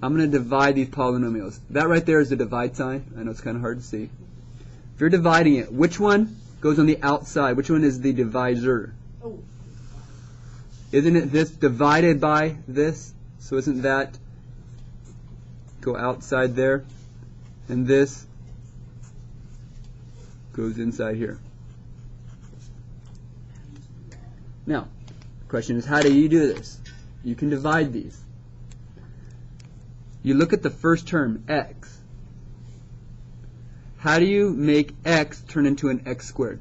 I'm going to divide these polynomials. That right there is the divide sign. I know it's kind of hard to see. If you're dividing it, which one goes on the outside? Which one is the divisor? Isn't it this divided by this? So isn't that go outside there? And this goes inside here. Now, the question is, how do you do this? You can divide these. You look at the first term, x. How do you make x turn into an x squared?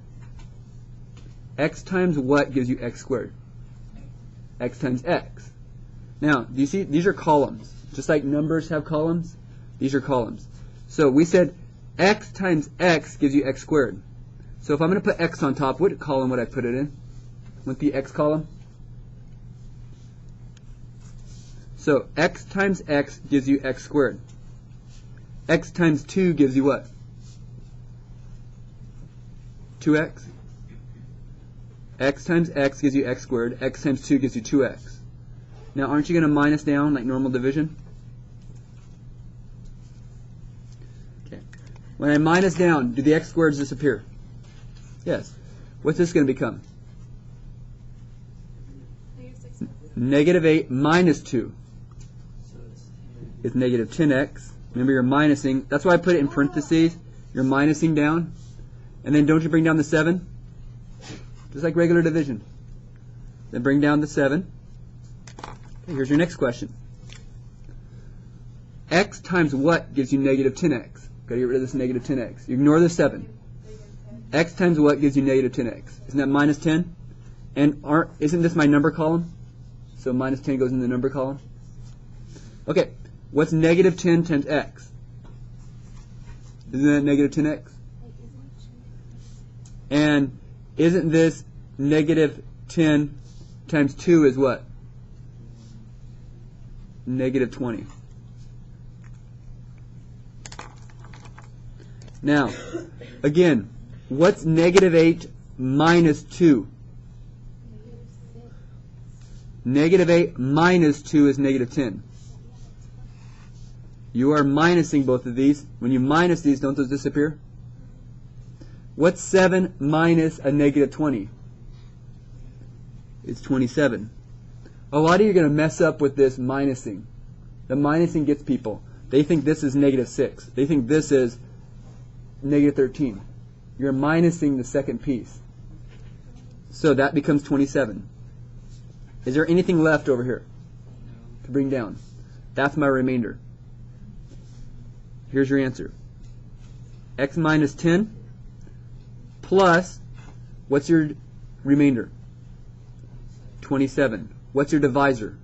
X times what gives you x squared? X times x. Now, do you see, these are columns. Just like numbers have columns, these are columns. So we said x times x gives you x squared. So if I'm going to put x on top, what column would I put it in? With the x column? So x times x gives you x squared. X times 2 gives you what? 2x. X times x gives you x squared. X times 2 gives you 2x. Now, aren't you going to minus down like normal division? Okay. When I minus down, do the x squareds disappear? Yes. What's this going to become? Negative 8 minus 2 is negative 10x. Remember, you're minusing. That's why I put it in parentheses. You're minusing down. And then don't you bring down the 7? Just like regular division. Then bring down the 7. Okay, here's your next question. X times what gives you negative 10x? Got to get rid of this negative 10x. You ignore the 7. X times what gives you negative 10x? Isn't that minus 10? And isn't this my number column? So minus 10 goes in the number column. Okay, what's negative 10 times x? Isn't that negative 10x? And isn't this negative 10 times 2 is what? Negative 20. Now, again, what's negative 8 minus 2? Negative 8 minus 2 is negative 10. You are minusing both of these. When you minus these, don't those disappear? What's 7 minus a negative 20? It's 27. A lot of you are going to mess up with this minusing. The minusing gets people. They think this is negative 6. They think this is negative 13. You're minusing the second piece. So that becomes 27. Is there anything left over here to bring down? That's my remainder. Here's your answer. X minus 10 plus, what's your remainder? 27. What's your divisor?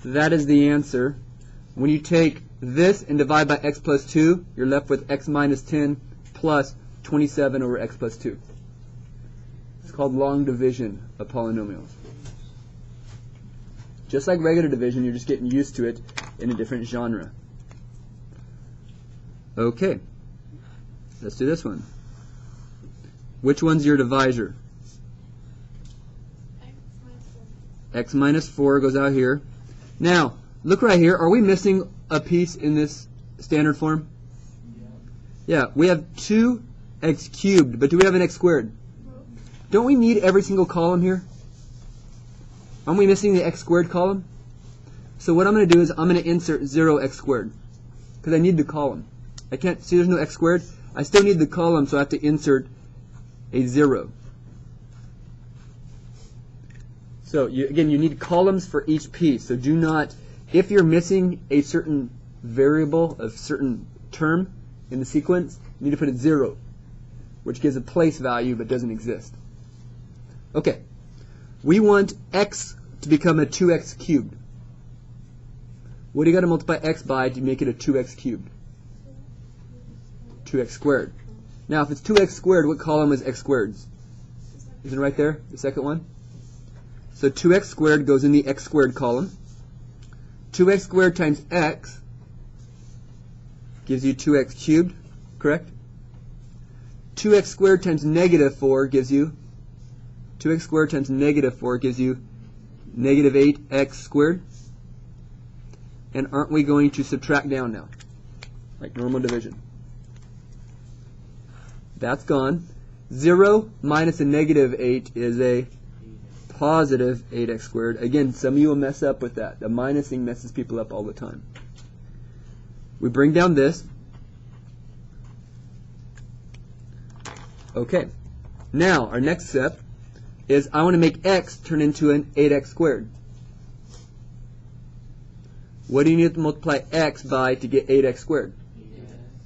That is the answer. When you take this and divide by x plus 2, you're left with x minus 10 plus 27 over x plus 2. It's called long division of polynomials. Just like regular division, you're just getting used to it in a different genre. Okay, let's do this one. Which one's your divisor? X minus 4 goes out here. Now, look right here. Are we missing a piece in this standard form? Yeah, we have 2x cubed, but do we have an x squared? Don't we need every single column here? Aren't we missing the x squared column? So what I'm going to do is I'm going to insert 0x squared because I need the column. I can't see there's no x squared. I still need the column, so I have to insert a 0. So again, you need columns for each piece. So do not, if you're missing a certain variable, a certain term in the sequence, you need to put a 0, which gives a place value but doesn't exist. Okay, we want x to become a 2x cubed. What do you got to multiply x by to make it a 2x cubed? 2x squared. Now, if it's 2x squared, what column is x squared? Isn't it right there, the second one? So 2x squared goes in the x squared column. 2x squared times x gives you 2x cubed, correct? 2x squared times negative 4 gives you 2x squared times negative 4 gives you negative 8x squared. And aren't we going to subtract down now? Like normal division. That's gone. 0 minus a negative 8 is a positive 8x squared. Again, some of you will mess up with that. The minusing messes people up all the time. We bring down this. Okay. Now, our next step is I want to make x turn into an 8x squared. What do you need to multiply x by to get 8x squared?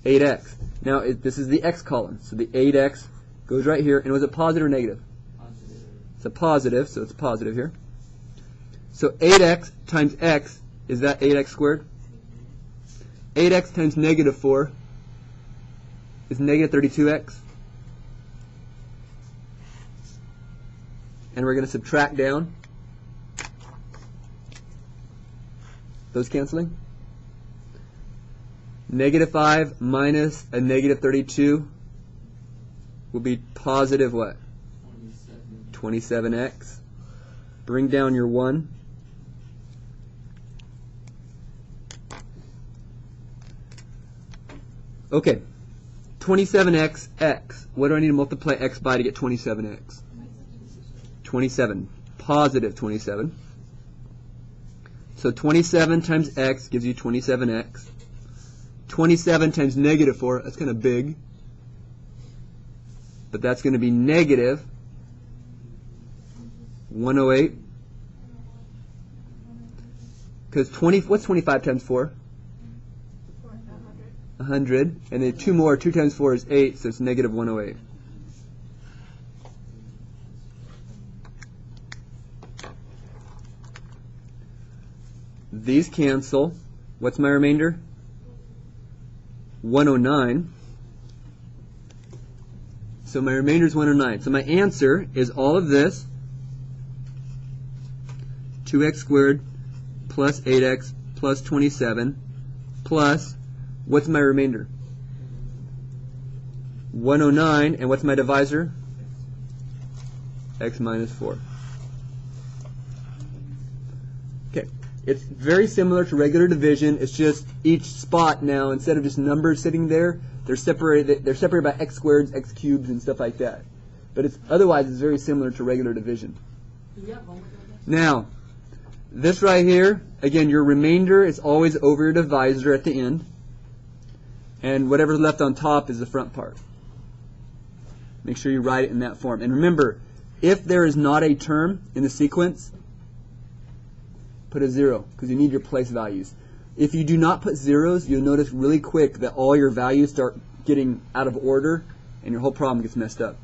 8x. Now, this is the x column. So the 8x goes right here. And was it positive or negative? Positive. It's a positive, so it's positive here. So 8x times x, is that 8x squared? 8x times negative 4 is negative 32x. And we're going to subtract down. Those canceling. Negative 5 minus a negative 32 will be positive what? 27x. Bring down your 1. Okay. 27x, x. What do I need to multiply x by to get 27x? 27. Positive 27. So 27 times x gives you 27x. 27 times negative 4, that's kind of big. But that's going to be negative 108. Because what's 25 times 4? 100. And then 2 more. 2 times 4 is 8, so it's negative 108. These cancel. What's my remainder? 109. So my remainder is 109. So my answer is all of this, 2x squared plus 8x plus 27 plus, what's my remainder? 109, and what's my divisor? X minus 4. Okay, it's very similar to regular division. It's just each spot now, instead of just numbers sitting there, they're separated by x squareds, x cubes, and stuff like that. But otherwise it's very similar to regular division. Now, this right here, again, your remainder is always over your divisor at the end, and whatever's left on top is the front part. Make sure you write it in that form. And remember, if there is not a term in the sequence, put a 0, because you need your place values. If you do not put zeros, you'll notice really quick that all your values start getting out of order and your whole problem gets messed up.